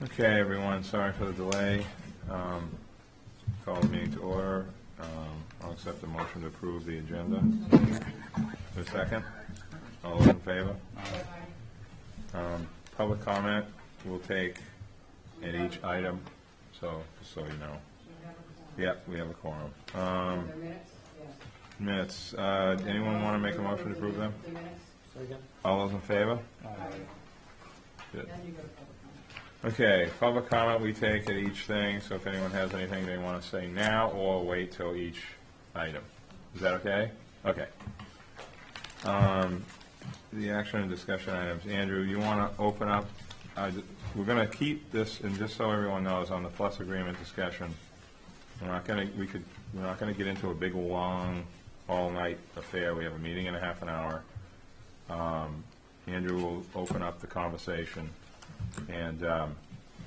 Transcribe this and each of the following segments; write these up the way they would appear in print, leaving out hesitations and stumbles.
Okay, everyone, sorry for the delay. Call the meeting to order. I'll accept the motion to approve the agenda. For a second? All those in favor? Public comment we'll take at each item, so, just so you know. Yeah, we have a quorum. Minutes. Anyone want to make a motion to approve them? All those in favor? Good. Okay, public comment we take at each thing, so if anyone has anything they want to say now or wait till each item. Is that okay? Okay. The action and discussion items. Andrew, you want to open up? We're going to keep this, and just so everyone knows, on the plus agreement discussion. We're not going to get into a big, long, all-night affair. We have a meeting in a half an hour. Andrew will open up the conversation, and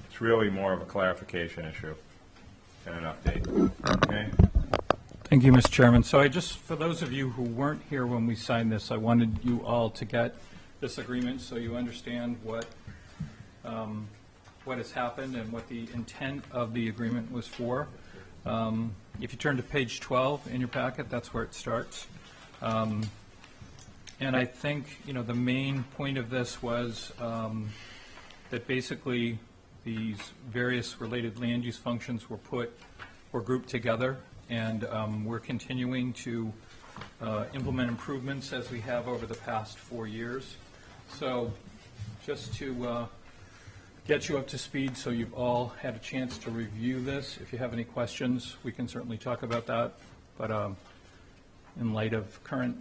it's really more of a clarification issue and an update. Okay. Thank you, Mr. Chairman. So I just, for those of you who weren't here when we signed this, I wanted you all to get this agreement so you understand what has happened and what the intent of the agreement was for. If you turn to page 12 in your packet, that's where it starts. And I think, the main point of this was that basically these various related land use functions were grouped together, and we're continuing to implement improvements as we have over the past 4 years. So just to get you up to speed so you've all had a chance to review this. If you have any questions, we can certainly talk about that. But in light of current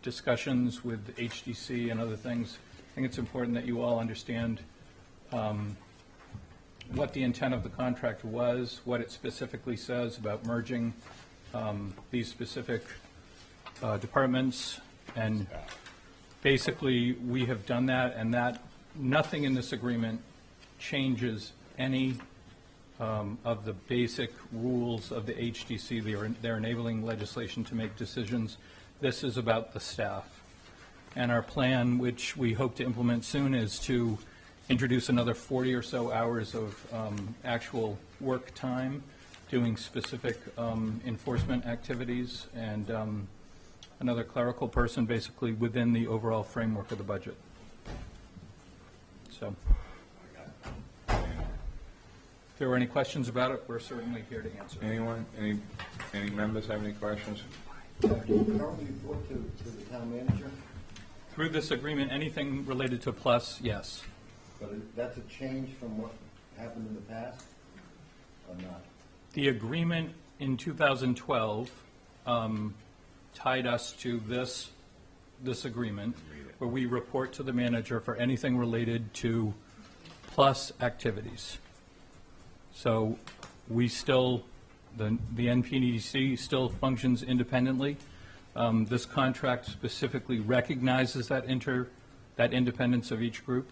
discussions with HDC and other things, I think it's important that you all understand what the intent of the contract was, what it specifically says about merging these specific departments, and basically we have done that, and that nothing in this agreement changes any of the basic rules of the HDC. They're enabling legislation to make decisions. This is about the staff. And our plan, which we hope to implement soon, is to introduce another 40 or so hours of actual work time doing specific enforcement activities, and another clerical person basically within the overall framework of the budget. So if there were any questions about it, we're certainly here to answer. Anyone? Any members have any questions? Do you currently report to the town manager? Through this agreement, anything related to plus, yes. But that's a change from what happened in the past, or not? The agreement in 2012 tied us to this agreement, where we report to the manager for anything related to plus activities. So we still, the NPDC still functions independently. This contract specifically recognizes that independence of each group,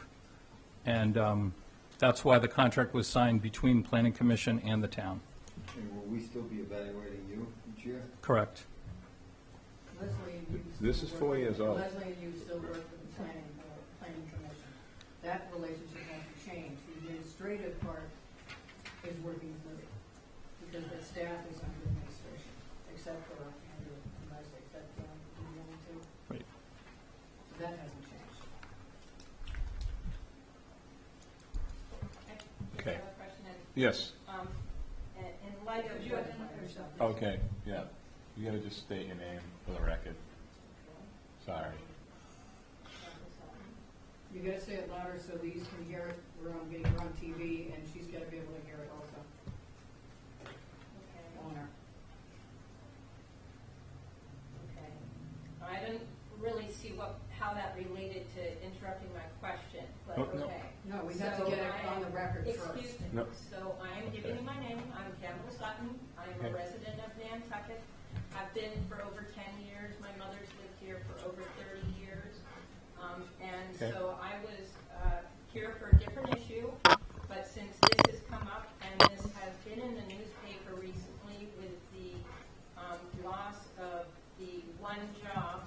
and that's why the contract was signed between Planning Commission and the town. And will we still be evaluating you each year? Correct. This is 4 years old. Leslie and you still work for the planning commission. That relationship hasn't changed. The administrative part is working with it, because the staff is under administration, except for Andrew and Leslie, except for the only two. Right. So that hasn't changed. Okay. I have a question. Yes. In light of what... Okay, yeah. You gotta just state your name for the record. Sorry. You gotta say it louder so these can hear it. We're on TV, and she's gotta be able to hear it also. Okay. On her. Okay. I didn't really see how that related to interrupting my question, but Oh, no. okay. No, we have to get it on the record first. Excuse me. No. So I am giving you my name. I'm Campbell Sutton. I'm Okay. a resident of Nantucket. I've been for over 10 years. My mother's lived here for over 30 years. And Okay. so I was here for a different issue, but since this has come up, and this has been in the newspaper recently with the loss of the one job,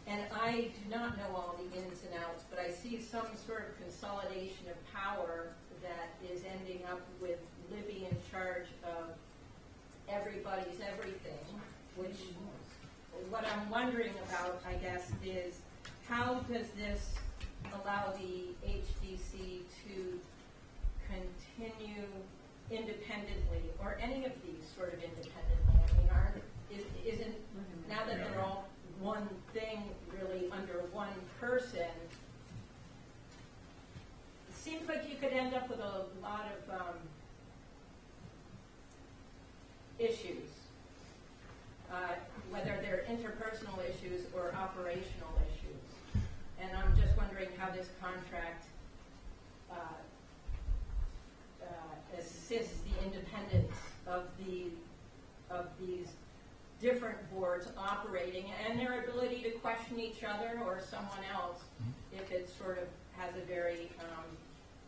and I do not know all the ins and outs, but I see some sort of consolidation of power that is ending up with Libby in charge of everybody's everything, which what I'm wondering about, I guess, is how does this allow the HDC to continue independently, or any of these sort of independently? I mean, isn't, now that they're all one thing, really under one person, it seems like you could end up with a lot of issues, whether they're interpersonal issues or operational issues. And I'm just wondering how this contract assists the independence of these different boards operating and their ability to question each other or someone else if it sort of has a very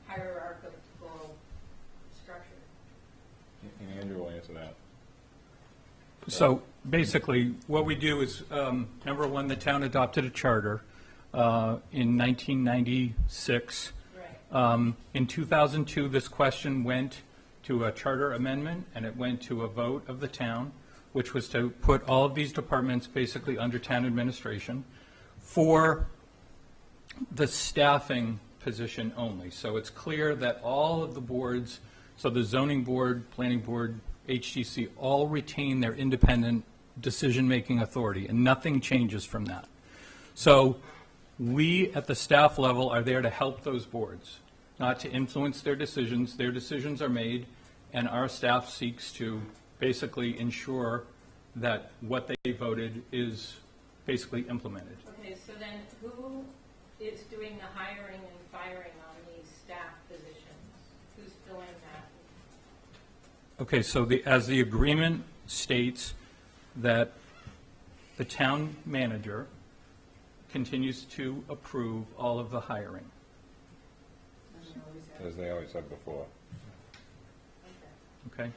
hierarchical structure. Andrew will answer that. So basically, what we do is, number one, the town adopted a charter in 1996. Right. In 2002, this question went to a charter amendment, and it went to a vote of the town, which was to put all of these departments basically under town administration for the staffing position only. So it's clear that all of the boards, so the zoning board, planning board, HGC, all retain their independent decision-making authority, and nothing changes from that. So we, at the staff level, are there to help those boards, not to influence their decisions. Their decisions are made, and our staff seeks to basically ensure that what they voted is basically implemented. Okay, so then who is doing the hiring and firing on these staff positions? Who's filling that? Okay, so as the agreement states, that the town manager continues to approve all of the hiring. As they always said before. Okay?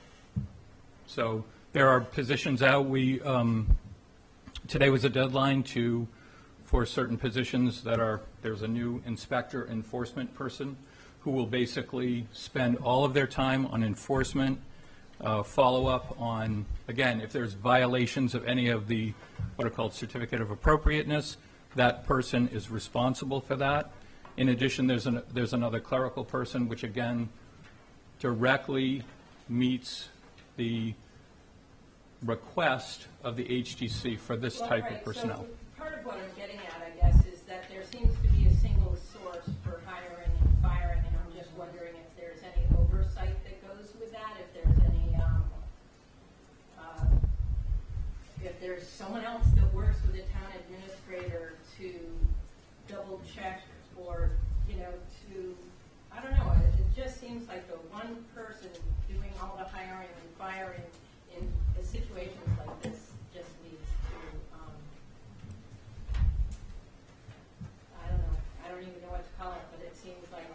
So there are positions out. Today was a deadline for certain positions there's a new inspector enforcement person who will basically spend all of their time on enforcement, follow-up on, again, if there's violations of any of the what are called certificate of appropriateness, that person is responsible for that. In addition, there's another clerical person, which again directly meets the request of the HDC for this type of personnel. So part of what I'm getting at, I guess, is that there seems to be a single source for hiring and firing, and I'm just wondering if there's any oversight that goes with that, if there's any, if there's someone else that works with the town administrator to double check or, I don't know, it just seems like the one person doing all the hiring and firing in situations like this just leads to, I don't know, I don't even know what to call it, but it seems like,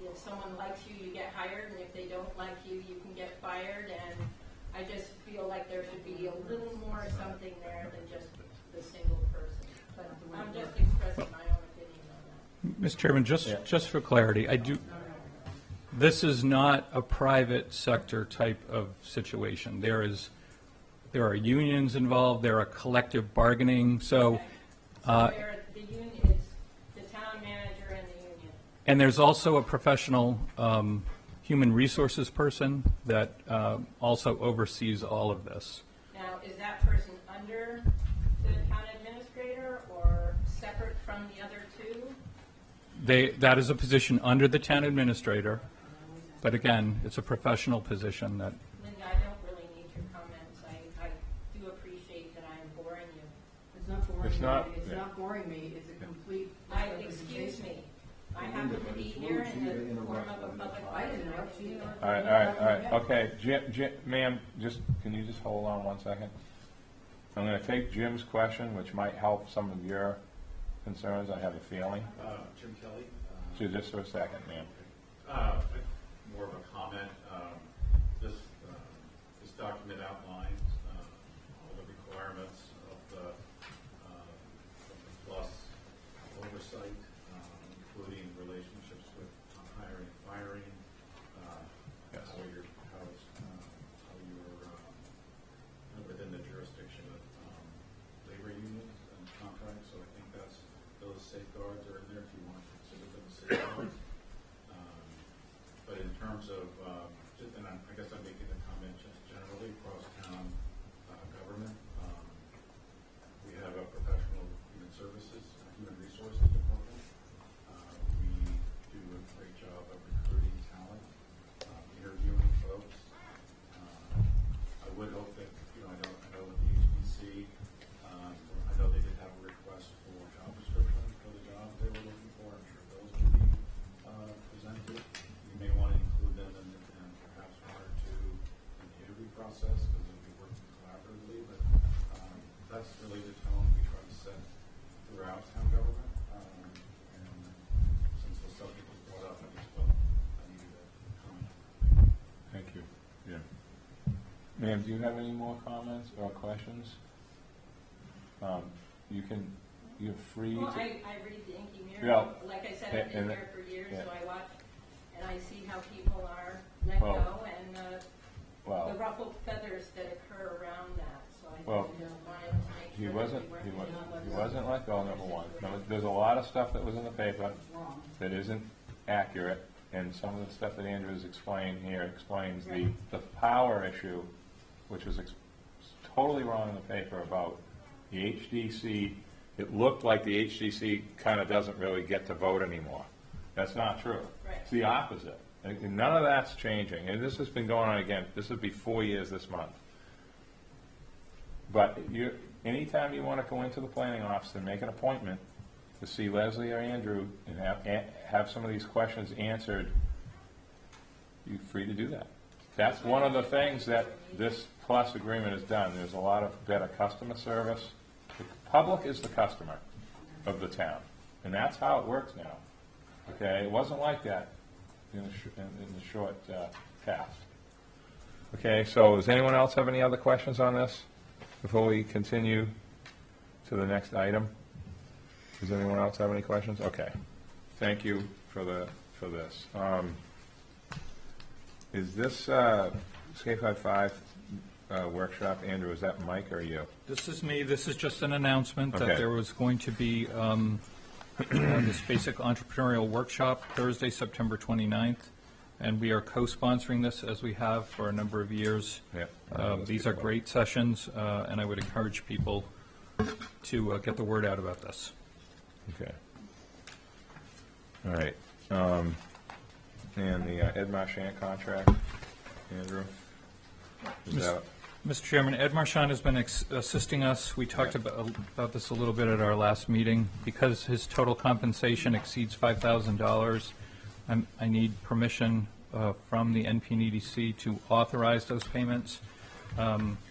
if someone likes you, you get hired, and if they don't like you, you can get fired, and I just feel like there should be a little more something there than just the single person. But I'm just expressing my own opinion on that. Mr. Chairman, just for clarity, this is not a private sector type of situation. There are unions involved, there are collective bargaining, so. Okay. So the union is the town manager and the union. And there's also a professional human resources person that also oversees all of this. Now, is that person under the town administrator or separate from the other two? That is a position under the town administrator, but again, it's a professional position that. Linda, I don't really need your comments. I do appreciate that I'm boring you. It's not boring It's me. not- It's yeah. not boring me. It's a complete. Excuse me. I happen to be here in the form of a public. I didn't interrupt you. All right, okay, Jim, ma'am, can you just hold on 1 second? I'm gonna take Jim's question, which might help some of your concerns, I have a feeling. Jim Kelly. Just for a second, ma'am. More of a comment. This document outlines all the requirements of the plus oversight, including relationships with hiring and firing, Ma'am, do you have any more comments or questions? You're free Well, to, I read the Inky Yeah. Mirror, like I said, I've been And- here for years, yeah. so I watch, and I see how people are let Well- go, and the well, ruffled feathers that occur around that, so I Well, just wanted to make he sure that wasn't, we weren't he getting on wasn't, he wasn't let go, number one. There's a lot of stuff that was in the paper Wrong. that isn't accurate, and some of the stuff that Andrew's explained here explains the power issue, which was totally wrong in the paper about the HDC. It looked like the HDC kind of doesn't really get to vote anymore. That's not true. Right. It's the opposite. And none of that's changing, and this has been going on again. This would be 4 years this month. But anytime you want to go into the planning office and make an appointment to see Leslie or Andrew and have some of these questions answered, you're free to do that. That's one of the things that this Plus agreement has done. There's a lot of better customer service. The public is the customer of the town, and that's how it works now. Okay, it wasn't like that in the short past. Okay, so does anyone else have any other questions on this before we continue to the next item? Does anyone else have any questions? Okay, thank you for this. Is this Scape 5 workshop, Andrew, is that Mike or you? This is me. This is just an announcement Okay. that there was going to be this basic entrepreneurial workshop Thursday, September 29th, and we are co-sponsoring this as we have for a number of years. Yeah. These are great sessions, and I would encourage people to get the word out about this. Okay. All right. And the Ed Marchand contract, Andrew? Is Mis- that- Mr. Chairman, Ed Marchand has been assisting us. We talked Yeah. about this a little bit at our last meeting. Because his total compensation exceeds $5,000, I need permission from the NPNEDC to authorize those payments.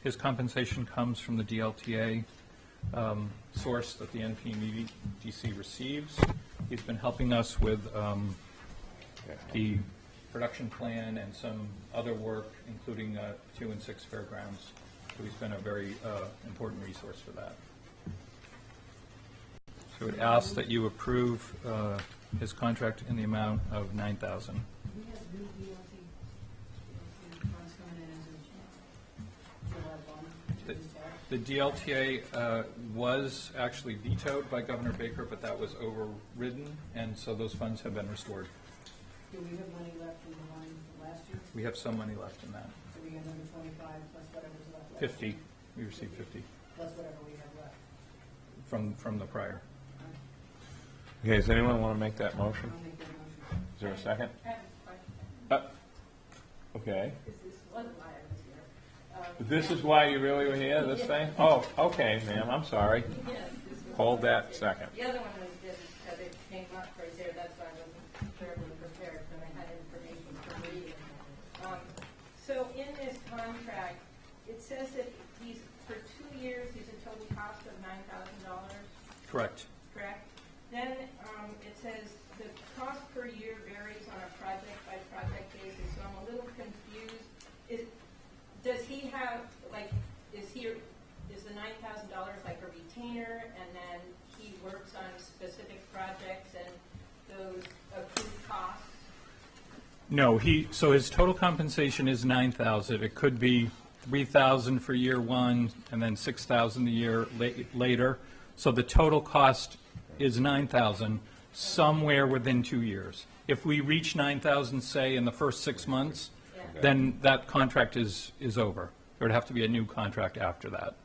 His compensation comes from the DLTA source that the NPNEDC receives. He's been helping us with the production plan and some other work, including 2 and 6 fairgrounds. So he's been a very important resource for that. So I would ask that you approve his contract in the amount of $9,000. We have new DLT funds coming in as a July 1. The DLTA was actually vetoed by Governor Baker, but that was overridden, and so those funds have been restored. Do we have money left in the one from last year? We have some money left in that. So we have another 25 plus whatever's left. 50, we received 50 Plus whatever we have left. from the prior. Okay, does anyone want to make that motion? I'll make that motion. Is there a second? I have a question, Okay. because this was why I was here. This is why you really were here, this thing? Oh, okay, ma'am, I'm sorry. Yes, this was. Hold that second. The other one was just because it came up right there, that's why I wasn't terribly prepared, but I had information from reading. So in this contract, it says that he's, for 2 years, he's a total cost of $9,000, Correct. correct? Then it says the cost per year varies on a project-by-project basis, so I'm a little confused. Does he have, like, is the $9,000 like a retainer, and then he works on specific projects and those approved costs? No, so his total compensation is $9,000. It could be $3,000 for year one and then $6,000 a year later. So the total cost is $9,000 somewhere within 2 years. If we reach $9,000, say, in the first 6 months, then that contract is over. There would have to be a new contract after that.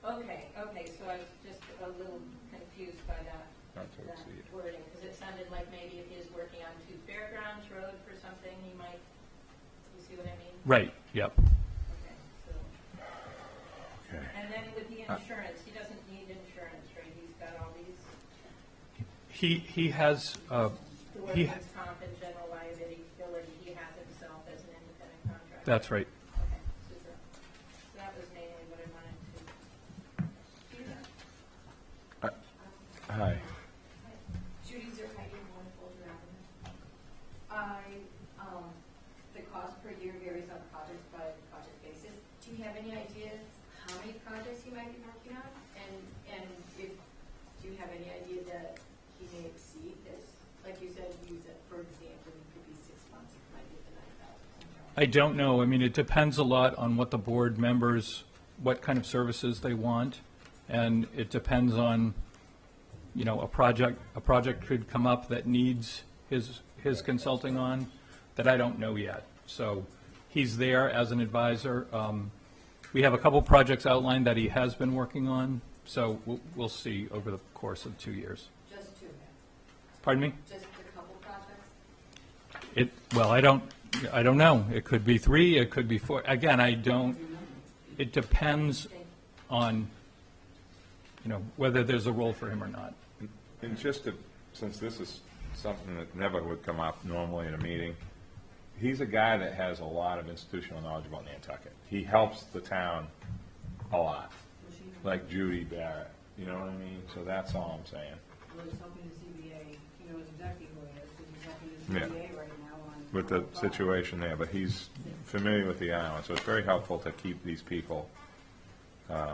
Okay, so I was just a little confused by that Not to exceed. wording, because it sounded like maybe if he was working on 2 Fairgrounds Road for something, he might, you see what I mean? Right, yep. Okay, so, Okay. and then with the insurance, he doesn't need insurance, right? He's got all these, He has, the workers' comp and general liability, he has himself as an independent contractor. that's right. Okay, super. So that was mainly what I wanted to do that. Hi. Judy Zerhide, Wonderful Avenue. The cost per year varies on project by project basis. Do you have any idea how many projects he might be working on? And if, do you have any idea that he may exceed this? Like you said, use it, for example, it could be 6 months, it might get the 9,000. I don't know. I mean, it depends a lot on what the board members, what kind of services they want, and it depends on, you know, a project could come up that needs his consulting on that I don't know yet. So he's there as an advisor. We have a couple projects outlined that he has been working on, so we'll see over the course of 2 years. Just two, Pardon me? Just a couple projects? Well, I don't know. It could be 3, it could be 4. Again, it depends on, you know, whether there's a role for him or not. And just to, since this is something that never would come up normally in a meeting, he's a guy that has a lot of institutional knowledge about Nantucket. He helps the town a lot, like Judy Barrett, you know what I mean? So that's all I'm saying. well, he's helping the CBA, he knows exactly who he is, because he's helping the CBA right now on. With the situation there, but he's familiar with the island, so it's very helpful to keep these people He's seen him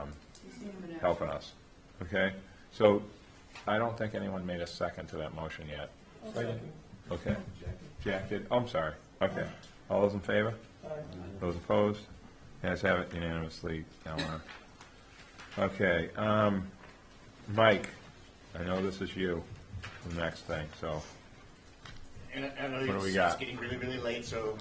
in action. helping us. Okay? So I don't think anyone made a second to that motion yet. Okay. Jack did? Oh, I'm sorry. Okay. All those in favor? Those opposed? Ayes have it unanimously, Eleanor. Okay. Mike, I know this is you, the next thing, so. And I know What do we it's got? getting really, really late, so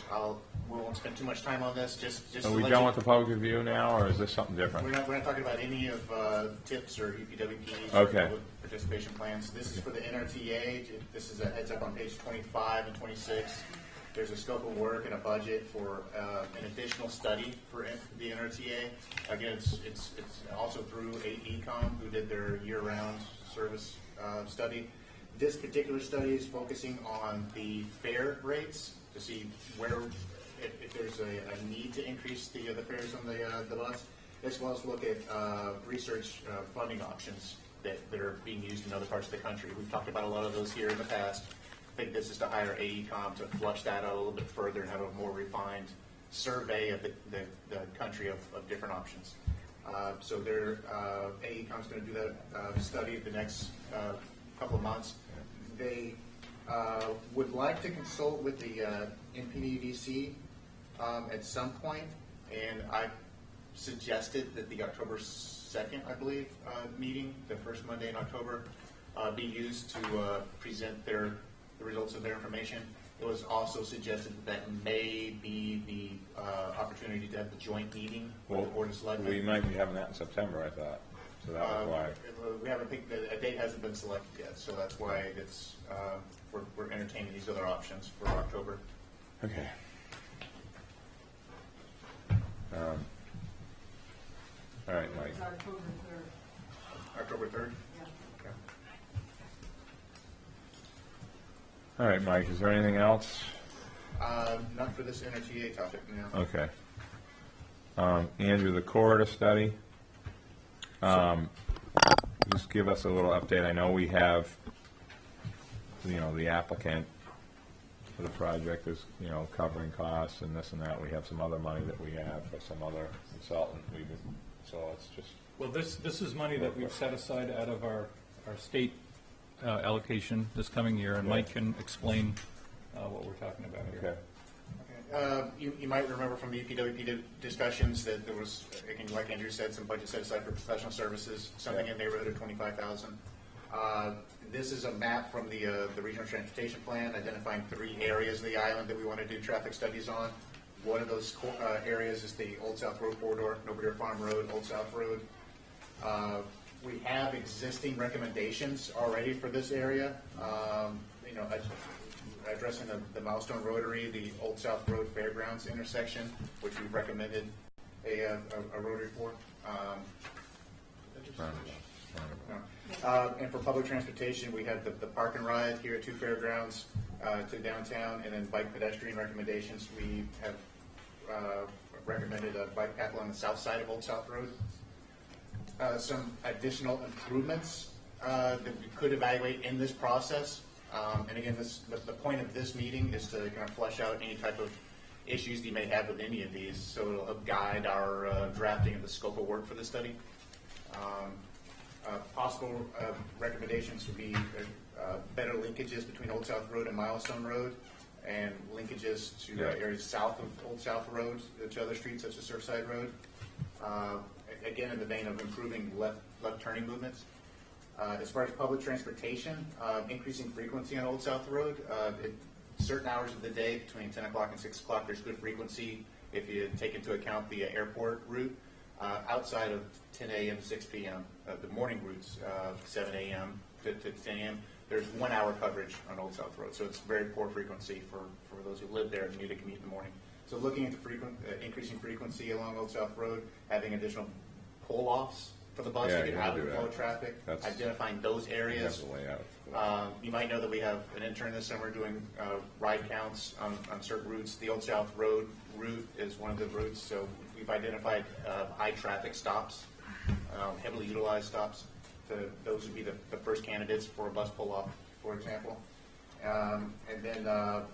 we won't spend too much time on this, just Are to we let done you- with the public review now, or is this something different? We're not talking about any of tips or UPWPs Okay. or public participation plans. This is for the NRTA. This is a heads up on page 25 and 26. There's a scope of work and a budget for an additional study for the NRTA. Again, it's also through AECOM, who did their year-round service study. This particular study is focusing on the fare rates to see where, if there's a need to increase the fares on the bus, as well as look at research funding options that are being used in other parts of the country. We've talked about a lot of those here in the past. I think this is to hire AECOM to flush that out a little bit further and have a more refined survey of the country of different options. So AECOM's going to do that study the next couple of months. They would like to consult with the NPDVC at some point, and I suggested that the October 2nd, I believe, meeting, the first Monday in October, be used to present the results of their information. It was also suggested that may be the opportunity to have the joint meeting with the Board of Selectmen. We might be having that in September, I thought, so that was why. We haven't picked, a date hasn't been selected yet, so that's why it's, we're entertaining these other options for October. Okay. All right, Mike. It's October 3rd, October 3rd? yeah. Okay. All right, Mike, is there anything else? Not for this NRTA topic, no. Okay. Andrew, the corridor study, just give us a little update. I know we have, the applicant for the project is, covering costs and this and that. We have some other money that we have for some other consultant. So it's just, Well, this is money that we've set aside out of our state allocation this coming year, and Mike can explain what we're talking about here. okay. You might remember from the UPWP discussions that there was, again, like Andrew said, some budget set aside for professional services, something in the neighborhood of $25,000. This is a map from the Regional Transportation Plan identifying 3 areas of the island that we want to do traffic studies on. One of those areas is the Old South Road corridor, Nobody Farm Road, Old South Road. We have existing recommendations already for this area. Addressing the Milestone Rotary, the Old South Road Fairgrounds intersection, which we've recommended a rotary for. And for public transportation, we have the park and ride here at 2 fairgrounds to downtown, and then bike pedestrian recommendations. We have recommended a bike path along the south side of Old South Road. Some additional improvements that we could evaluate in this process. And again, the point of this meeting is to kind of flesh out any type of issues that you may have with any of these, so it'll help guide our drafting of the scope of work for the study. Possible recommendations would be better linkages between Old South Road and Milestone Road, and linkages to areas south of Old South Road to other streets such as Surfside Road. Again, in the vein of improving left turning movements. As far as public transportation, increasing frequency on Old South Road. Certain hours of the day between 10 o'clock and 6 o'clock, there's good frequency if you take into account the airport route. Outside of 10 a.m. to 6 p.m., the morning routes, 7 a.m. to 10 a.m., there's 1 hour coverage on Old South Road. So it's very poor frequency for those who live there and need to commute in the morning. So looking into increasing frequency along Old South Road, having additional pull-offs for the bus to get out of the flow of traffic, identifying those areas. You might know that we have an intern this summer doing ride counts on certain routes. The Old South Road route is one of the routes, so we've identified high traffic stops, heavily utilized stops. Those would be the first candidates for a bus pull-off, for example. And then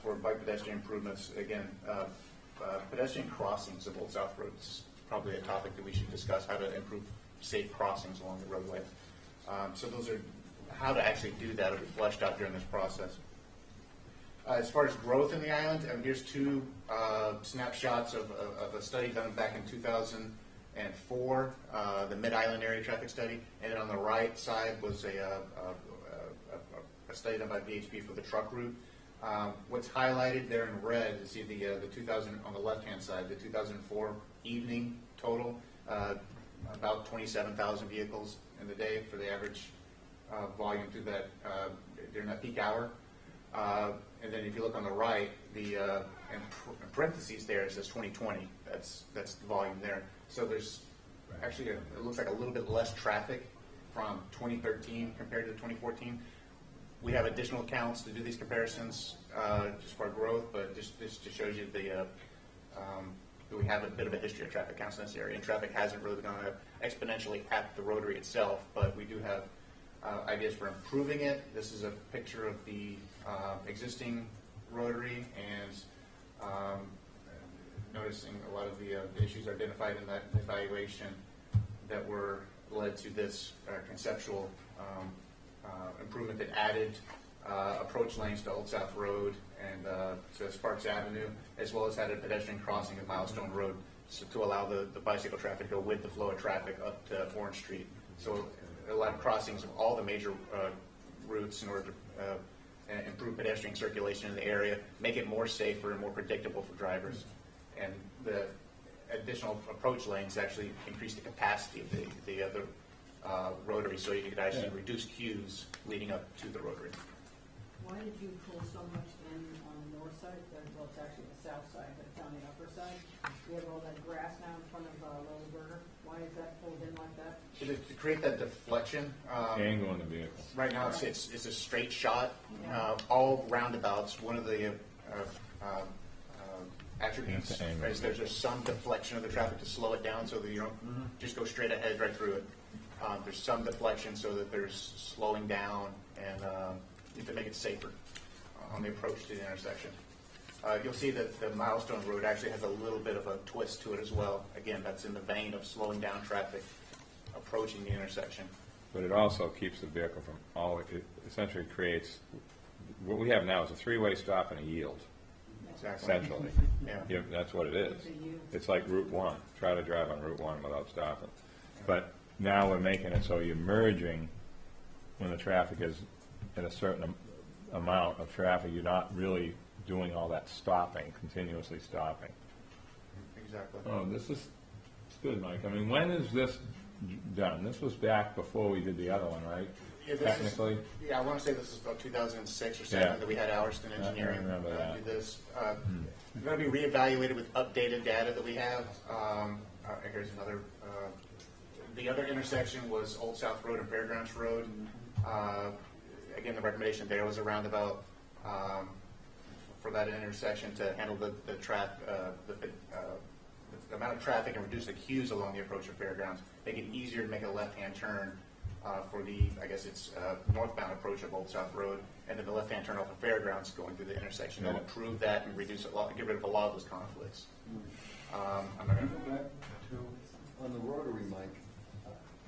for bike pedestrian improvements, again, pedestrian crossings of Old South Road is probably a topic that we should discuss, how to improve safe crossings along the roadway. So those are how to actually do that will be fleshed out during this process. As far as growth in the island, here's two snapshots of a study done back in 2004, the Mid-Island Area Traffic Study, and then on the right side was a study done by VHB for the truck route. What's highlighted there in red is the 2000 on the left-hand side, the 2004 evening total, about 27,000 vehicles in the day for the average volume through that during that peak hour. And then if you look on the right, in parentheses there it says 2020. That's the volume there. So there's actually it looks like a little bit less traffic from 2013 compared to 2014. We have additional counts to do these comparisons just for growth, but just shows you that we have a bit of a history of traffic counts in this area, and traffic hasn't really gone up exponentially at the rotary itself, but we do have ideas for improving it. This is a picture of the existing rotary, and noticing a lot of the issues identified in that evaluation that were led to this conceptual improvement that added approach lanes to Old South Road and to Sparks Avenue, as well as added a pedestrian crossing at Milestone Road to allow the bicycle traffic to go with the flow of traffic up to Orange Street. So a lot of crossings of all the major routes in order to improve pedestrian circulation in the area, make it more safer and more predictable for drivers. And the additional approach lanes actually increase the capacity of the other rotary, so you could actually reduce queues leading up to the rotary. Why did you pull so much in on the north side? Well, it's actually the south side, but it's on the upper side. You have all that grass now in front of Lily Burger. Why is that pulled in like that? To create that deflection. Angle in the vehicle. Right now, it's a straight shot. All roundabouts, one of the attributes is there's just some deflection of the traffic to slow it down so that you don't just go straight ahead right through it. There's some deflection so that there's slowing down and to make it safer on the approach to the intersection. You'll see that the Milestone Road actually has a little bit of a twist to it as well. Again, that's in the vein of slowing down traffic approaching the intersection. But it also keeps the vehicle from it essentially creates, what we have now is a three-way stop and a yield, Exactly. essentially. Yeah. That's what it is. It's like Route 1. Try to drive on Route 1 without stopping. But now we're making it so you're merging when the traffic is at a certain amount of traffic. You're not really doing all that stopping, continuously stopping. Exactly. Oh, this is good, Mike. I mean, when is this done? This was back before we did the other one, right? Yeah, Technically? I want to say this is about 2006 or 7 that we had Alston Engineering remember that. do this. It's going to be reevaluated with updated data that we have. Here's another. The other intersection was Old South Road and Fairgrounds Road. Again, the recommendation there was a roundabout for that intersection to handle the amount of traffic and reduce the queues along the approach of Fairgrounds, make it easier to make a left-hand turn for the, I guess it's northbound approach of Old South Road, and then the left-hand turn off of Fairgrounds going through the intersection. They'll improve that and reduce a lot, get rid of a lot of those conflicts. I'm not gonna, Go back to, on the rotary, Mike,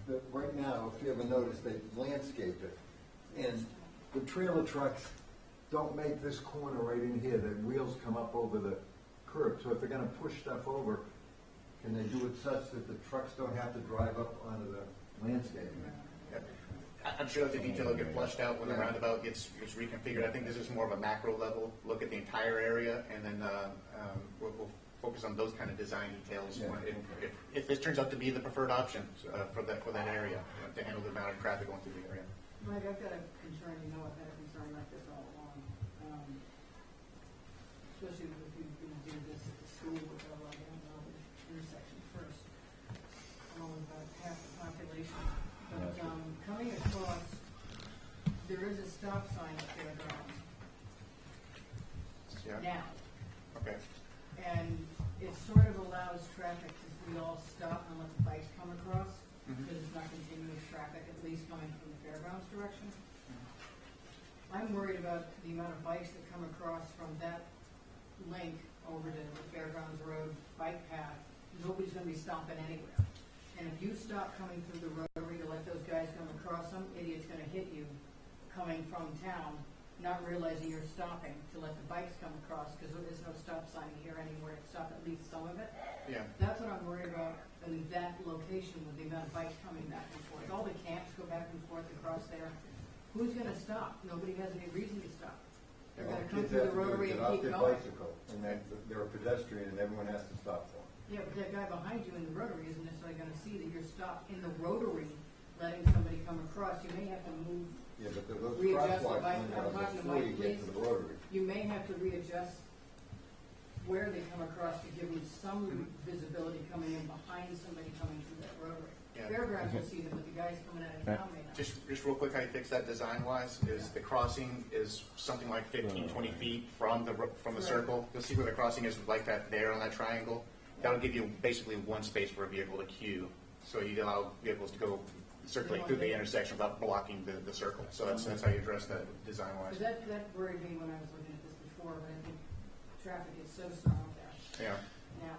that right now, if you ever notice, they landscape it, and the trailer trucks don't make this corner right in here, the wheels come up over the curb, so if they're gonna push stuff over, can they do it such that the trucks don't have to drive up onto the landscaping? I'm sure that the detail will get flushed out when the roundabout gets reconfigured. I think this is more of a macro level, look at the entire area, and then we'll focus on those kind of design details. Yeah. If this turns out to be the preferred option for that area, to handle the amount of traffic going through the area. Mike, I've got a concern, you know, I've had a concern like this all along. Especially if you're gonna do this at the school, which I don't know, the intersection first. I'm only about half the population. But, coming across, there is a stop sign at Fairgrounds Yeah. now. Okay. And it sort of allows traffic to, we all stop and let the bikes come across, because it's not continuous traffic, at least coming from the Fairgrounds direction. I'm worried about the amount of bikes that come across from that link over to the Fairgrounds Road bike path. Nobody's gonna be stopping anywhere. And if you stop coming through the rotary to let those guys come across, some idiot's gonna hit you coming from town, not realizing you're stopping to let the bikes come across, because there is no stop sign here anywhere to stop at least some of it. Yeah. That's what I'm worried about in that location with the amount of bikes coming back and forth. All the camps go back and forth across there. Who's gonna stop? Nobody has any reason to stop. They're gonna come Kids through have the to do is rotary get and off keep their going. bicycle, and then they're a pedestrian, and everyone has to stop for them. Yeah, but that guy behind you in the rotary isn't necessarily gonna see that you're stopped in the rotary, letting somebody come across. You may have to move, Yeah, but those Readjust the crosswalks bike. only I'm are talking to before Mike, you get to please. the rotary. you may have to readjust where they come across to give them some visibility coming in behind somebody coming through that rotary. Yeah. Fairgrounds will see them, but the guys coming out of town may not. Just real quick, how you fix that design-wise is the crossing is something like 15, 20 feet from the Right. circle. You'll see where the crossing is like that there on that triangle. That'll give you basically one space for a vehicle to queue. So you allow vehicles to go circulate through the intersection without blocking the circle. So that's how you address that design-wise. Because that worried me when I was looking at this before, but I think traffic is so strong there Yeah. now.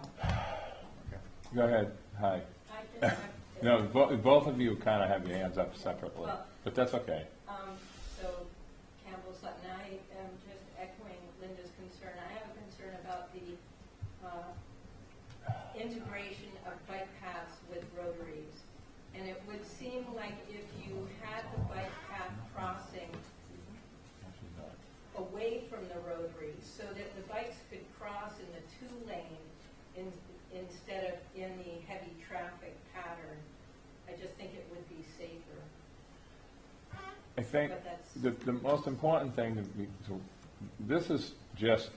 Okay. Go ahead, hi. I just have to- No, both of you kind of have your hands up separately, Well- but that's okay. So Campbell Sutton, I am just echoing Linda's concern. I have a concern about the integration of bike paths with rotaries. And it would seem like if you had the bike path crossing away from the rotary so that the bikes could cross in the two-lane instead of in the heavy traffic pattern, I just think it would be safer. I think But that's- the most important thing this is just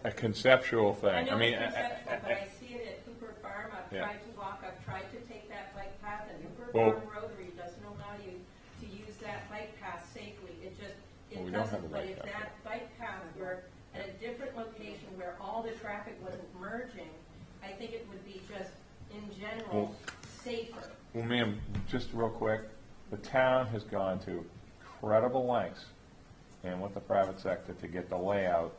a conceptual thing. I know mean, it's conceptual, but I see it at Hooper Farm. I've Yeah. tried to walk, I've tried to take that bike path, and Hooper Well- Farm Rotary doesn't allow you to use that bike path safely. It just, Well, it we don't have a doesn't, but bike if path. that bike path were at a different location where all the traffic wasn't merging, I think it would be just, in general, Well- safer. well, ma'am, just real quick, the town has gone to incredible lengths and with the private sector to get the layout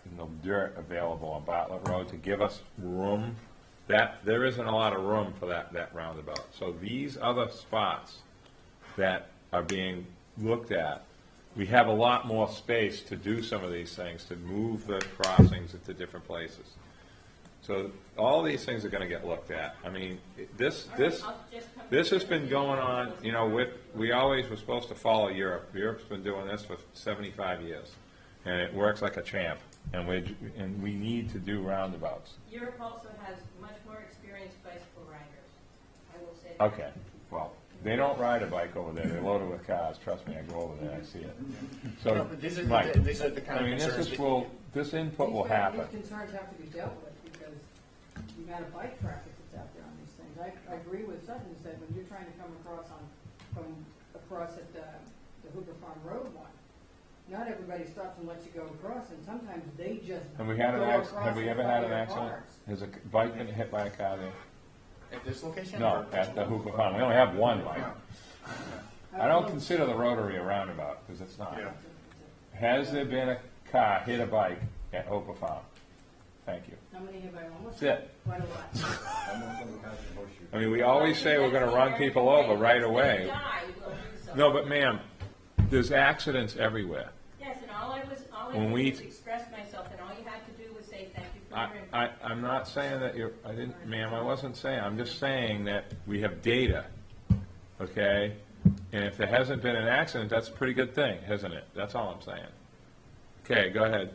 and the dirt available on Bartlett Road to give us room. That there isn't a lot of room for that roundabout. So these other spots that are being looked at, we have a lot more space to do some of these things, to move the crossings into different places. So all these things are going to get looked at. I mean, this I'll just come this has to been the going meeting. on, you know, we always were supposed to follow Europe. Europe's been doing this for 75 years, and it works like a champ, and we need to do roundabouts. Europe also has much more experienced bicycle riders, I will say. that. Okay, well, they don't ride a bike over there. They're loaded with cars. Trust me, I go over there, I see it. So, No, but these are Mike, the kind I of mean, concerns that- this input will happen. These concerns have to be dealt with, because the amount of bike traffic that's out there on these things. I agree with Sutton, that when you're trying to come across at the Hooper Farm Road one, not everybody stops and lets you go across, and sometimes they just Have we had an go accident? across Have we in ever front had of an their accident? cars. Has a bike been hit by a car there? At this location? No, or- at the Hooper Farm. We only have one bike. I don't consider the Rotary a roundabout, because it's not. Yeah. Has there been a car hit a bike at Hooper Farm? Thank you. How many have I almost? That's it. Quite a lot. I mean, we always say we're gonna run people over right away. Die, we'll do so. No, but ma'am, there's accidents everywhere. Yes, and all I When we- did was express myself, and all you had to do was say thank you for I, your input. I'm not saying that you're, I didn't, ma'am, I wasn't saying, I'm just saying that we have data, okay? And if there hasn't been an accident, that's a pretty good thing, isn't it? That's all I'm saying. Okay, go ahead.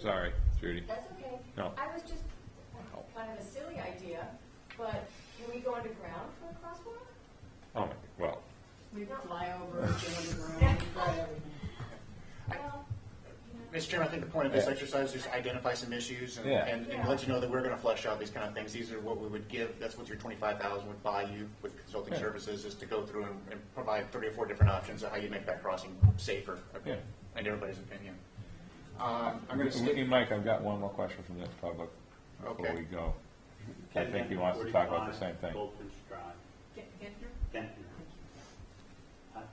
Sorry, Judy. That's okay. No. I was just, kind of a silly idea, but can we go underground for a crosswalk? Oh, well, We fly over, go underground, we try everything. Well, Mr. Chairman, I think the point of this exercise is to identify some issues and, Yeah. and let you know that we're gonna flesh out these kind of things. These are what we would give, that's what your 25,000 would buy you with consulting Yeah. services, is to go through and provide 3 or 4 different options of how you make that crossing safer, Yeah. in everybody's opinion. I'm gonna skip. Mike, I've got one more question from this public before Okay. we go. I think he wants to talk about the same thing. Goldfinch Drive, Gentner? Kentner.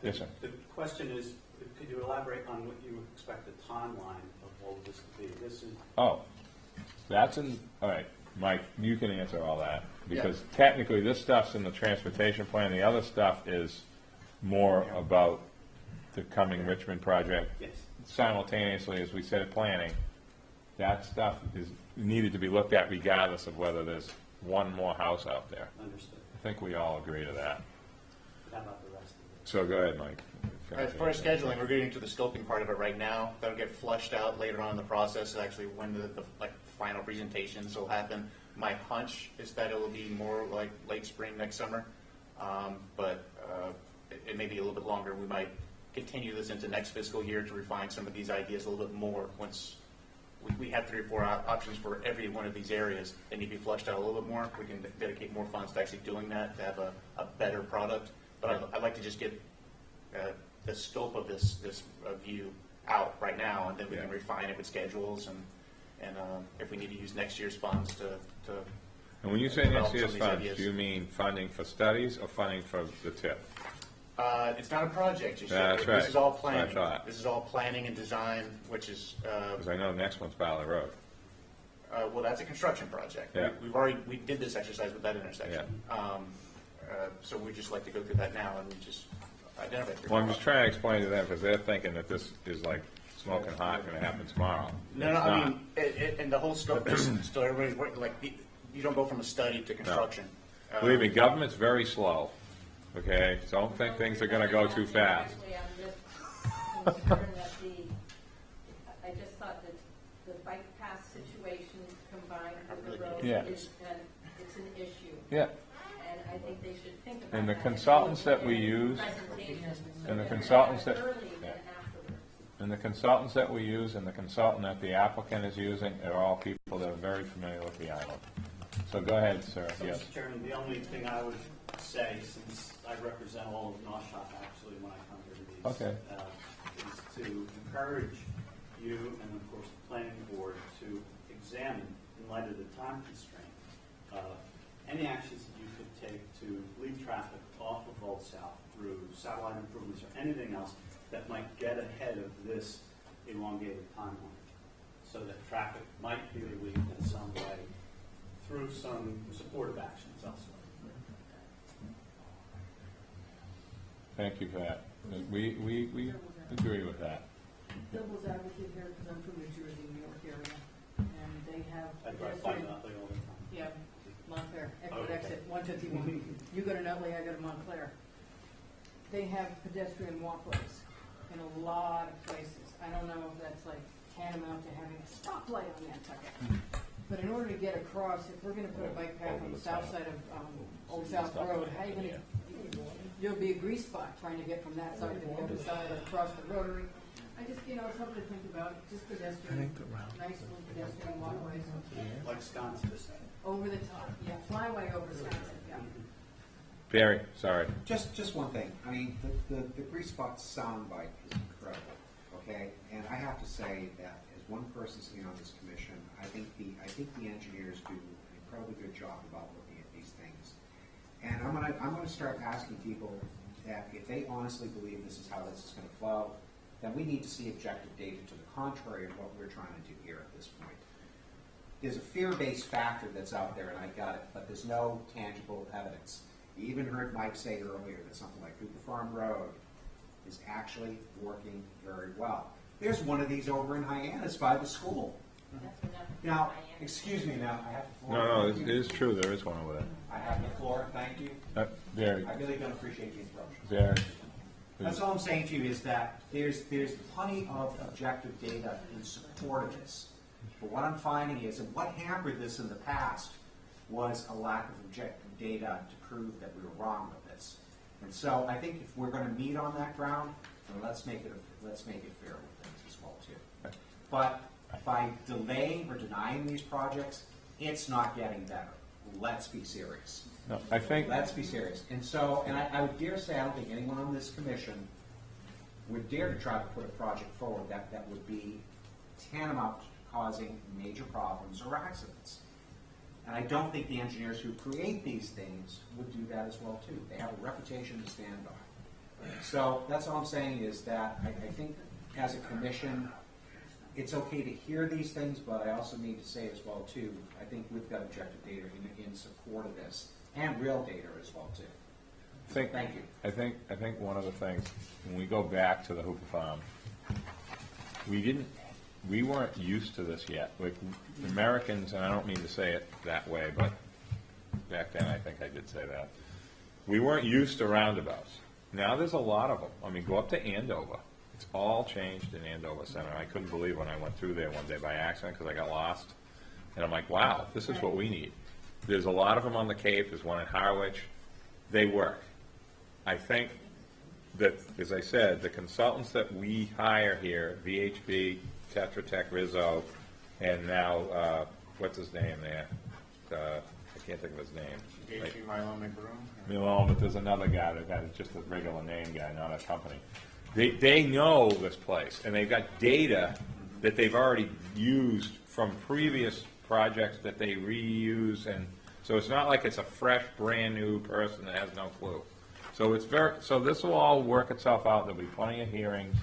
Yes, sir. The question is, could you elaborate on what you expect the timeline of all of this to be? This is, Oh, that's in, all right, Mike, you can answer all that, because technically this stuff's in the transportation plan, the other stuff is more about the coming Richmond project. yes, Simultaneously, as we said at planning, that stuff is needed to be looked at regardless of whether there's one more house out there. understood. I think we all agree to that. How about the rest of it? So go ahead, Mike. As far as scheduling, we're getting to the scoping part of it right now. That'll get flushed out later on in the process, actually when the final presentations will happen. My hunch is that it will be more like late spring next summer, but it may be a little bit longer. We might continue this into next fiscal year to refine some of these ideas a little bit more. Once we have 3 or 4 options for every one of these areas, they need to be flushed out a little bit more. We can dedicate more funds to actually doing that, to have a better product. But I'd like to just get the scope of this view out right now, and then we can refine it with schedules and if we need to use next year's funds to And when you say develop next some year's of these funds, ideas. do you mean funding for studies or funding for the tip? It's not a project, you That's said. right. This is all That's what I planning. thought. This is all planning and design, which is, Because I know the next one's Valley Road. well, that's a construction project. Yeah. We did this exercise with that intersection. So we just like to go through that now and we just identify. Well, I'm just trying to explain to them, because they're thinking that this is like smoking hot, going to happen tomorrow. No, It's I not. mean, and the whole scope is still everybody's working, like, you don't go from a study to construction. Believe me, government's very slow, okay? So don't think things are going to go too fast. Actually, I'm just concerned that I just thought that the bike path situation combined with the road Yeah. it's an issue. Yeah, And I think they should think about that. and the consultants that we use, Presentation, so and the they're consultants better that- early than yeah. afterwards. and the consultants that we use and the consultant that the applicant is using are all people that are very familiar with the island. So go ahead, sir, So, yes. Mr. Chairman, the only thing I would say, since I represent all of Norshot actually when I come here to these, Okay. is to encourage you and of course the planning board to examine, in light of the time constraint, any actions that you could take to lead traffic off of Old South through satellite improvements or anything else that might get ahead of this elongated timeline, so that traffic might be relieved in some way through some supportive actions elsewhere. Thank you for that. We agree with that. Devil's advocate here, because I'm from New Jersey, New York area, and they have I drive by pedestrian, Nutley all the time. yeah, Montclair, Okay. exit 151. You go to Nutley, I go to Montclair. They have pedestrian walkways in a lot of places. I don't know if that's like tantamount to having a stoplight on Nantucket. But in order to get across, if we're gonna put a bike path on the south side of Old South Road, how you gonna, there'll be a grease spot trying to get from that side to the other side across the Rotary. I just, it's something to think about, just pedestrian, nice little pedestrian walkways, Like Wisconsin. over the top, yeah, flyway over Wisconsin, yeah. Barry, sorry. Just one thing. I mean, the grease spot soundbite is incredible, okay? And I have to say that as one person sitting on this commission, I think the engineers do an incredibly good job about looking at these things. And I'm gonna start asking people that if they honestly believe this is how this is going to flow, then we need to see objective data to the contrary of what we're trying to do here at this point. There's a fear-based factor that's out there, and I got it, but there's no tangible evidence. You even heard Mike say earlier that something like Cooper Farm Road is actually working very well. There's one of these over in Hyannis by the school. That's enough. Now, excuse me now, I have the floor. No, Thank it you. is true, there is one over there. I have the floor, thank you. Very, I really don't appreciate the interruption. very. That's all I'm saying to you is that there's plenty of objective data in support of this. But what I'm finding is, and what hampered this in the past was a lack of objective data to prove that we were wrong with this. And so I think if we're going to meet on that ground, then let's make it fair with things as well too. But by delaying or denying these projects, it's not getting better. Let's be serious. No, I think, Let's be serious. And so, and I would dare say, I don't think anyone on this commission would dare to try to put a project forward that would be tantamount to causing major problems or accidents. And I don't think the engineers who create these things would do that as well too. They have a reputation to stand by. So that's all I'm saying is that I think as a commission, it's okay to hear these things, but I also need to say as well too, I think we've got objective data in support of this, and real data as well too. Thank you. I think one of the things, when we go back to the Hooper Farm, we weren't used to this yet. Like, Americans, and I don't mean to say it that way, but back then I think I did say that. We weren't used to roundabouts. Now there's a lot of them. I mean, go up to Andover. It's all changed in Andover Center. I couldn't believe when I went through there one day by accident because I got lost. And I'm like, wow, this is what we need. There's a lot of them on the Cape. There's one in Harwich. They work. I think that, as I said, the consultants that we hire here, VHB, Tetra Tech, Rizzo, and now, what's his name there? I can't think of his name. H.U. Milo McBroom. Milone, but there's another guy that's just a regular name guy, not a company. They know this place, and they've got data that they've already used from previous projects that they reuse, and so it's not like it's a fresh, brand-new person that has no clue. So so this will all work itself out. There'll be plenty of hearings.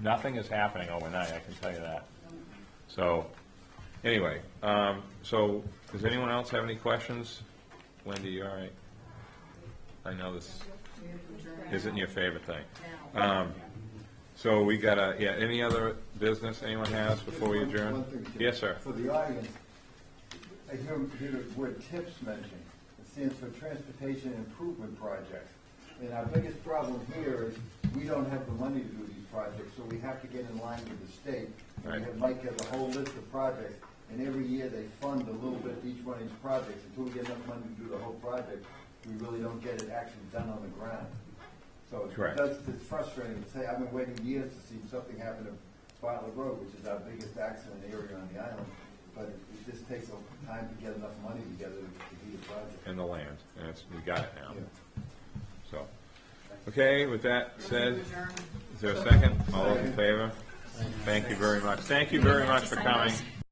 Nothing is happening overnight, I can tell you that. So, anyway, so does anyone else have any questions? Wendy, you all right? I know this isn't your favorite thing. So we got any other business anyone has before we adjourn? One thing, Jim. Yes, sir. For the audience, I hear the word TIPS mentioned. It stands for Transportation Improvement Project. And our biggest problem here is we don't have the money to do these projects, so we have to get in line with the state. And Right. we have Mike has a whole list of projects, and every year they fund a little bit each one of these projects. Until we get enough money to do the whole project, we really don't get it actually done on the ground. So Correct. it's frustrating to say, I've been waiting years to see something happen to Bartlett Road, which is our biggest accident area on the island, but it just takes time to get enough money together to do the project. And the land, and we got it now. Yeah. So, okay, with that said, is there a second? All those in favor? Thank you very much. Thank you very much for coming.